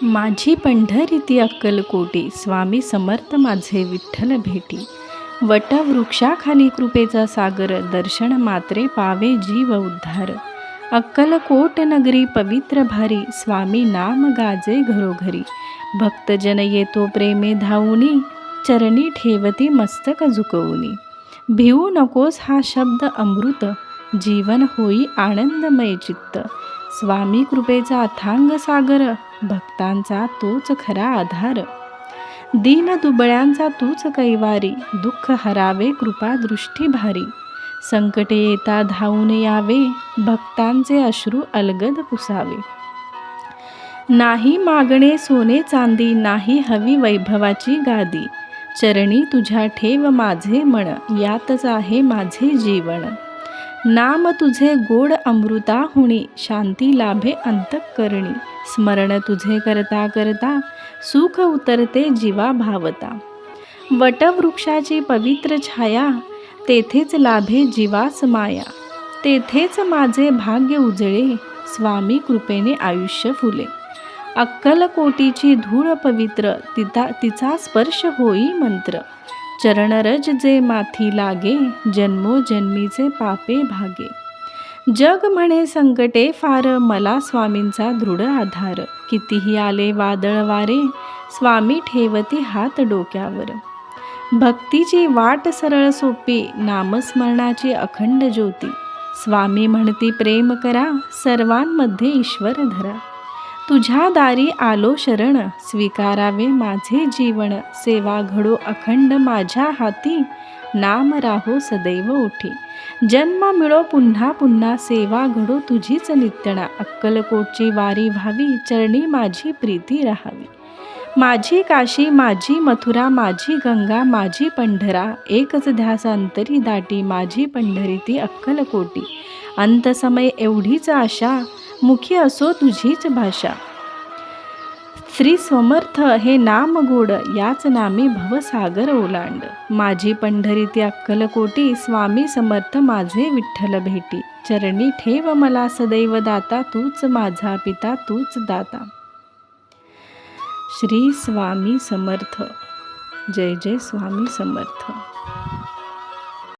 माझी पंढरी ती अक्कलकोटी, स्वामी समर्थ माझे विठ्ठल भेटी. वटवृक्षाखाली कृपेचा सागर, दर्शन मात्रे पावे जीव उद्धार. अक्कलकोट नगरी पवित्र भारी, स्वामी नाम गाजे घरोघरी. भक्तजन येतो प्रेमे धावुनी, चरणी ठेवती मस्तक झुकवुनी. भिवू नकोस हा शब्द अमृत, जीवन होई आनंदमय चित्त. स्वामी कृपेचा अथांग सागर, भक्तांचा तोच खरा आधार. दीन दुबळ्यांचा तूच कैवारी, दुःख हरावे कृपा दृष्टी भारी. संकटे येता धावून यावे, भक्तांचे अश्रू अलगद पुसावे. नाही मागणे सोने चांदी, नाही हवी वैभवाची गादी. चरणी तुझ्या ठेव माझे मन, यातच आहे माझे जीवन. नाम तुझे गोड अमृताहुनी, शांती लाभे अंतःकरणी. स्मरण तुझे करता करता, सुख उतरते जीवा भावता. वटवृक्षाची पवित्र छाया, तेथेच लाभे जीवास माया. तेथेच माझे भाग्य उजळे, स्वामी कृपेने आयुष्य फुले. अक्कलकोटीची धूळ पवित्र, तिचा स्पर्श होई मंत्र. चरणरज जे माथी लागे, जन्मोजन्मीचे पापे भागे. जग म्हणे संकटे फार, मला स्वामींचा दृढ आधार. कितीही आले वादळ वारे, स्वामी ठेवती हात डोक्यावर. भक्तीची वाट सरळ सोपी, नामस्मरणाची अखंड ज्योती. स्वामी म्हणती प्रेम करा, सर्वांमध्ये ईश्वर धरा. तुझ्या दारी आलो शरण, स्वीकारावे माझे जीवन. सेवा घडो अखंड माझ्या हाती, नाम राहो सदैव ओठी. जन्म मिळो पुन्हा पुन्हा, सेवा घडो तुझीच नित्यणा. अक्कलकोटची वारी व्हावी, चरणी माझी प्रीती राहावी. माझी काशी माझी मथुरा, माझी गंगा माझी पंढरा. एकच ध्यास अंतरी दाटी, माझी पंढरी ती अक्कलकोटी. अंतसमय एवढीच आशा, मुखी असो तुझीच भाषा. श्री समर्थ हे नाम गोड, याच नामी भवसागर ओलांड. माझी पंढरी ती अक्कलकोटी, स्वामी समर्थ माझे विठ्ठल भेटी. चरणी ठेव मला सदैव दाता, तूच माझा पिता तूच दाता. श्री स्वामी समर्थ. जय जय स्वामी समर्थ.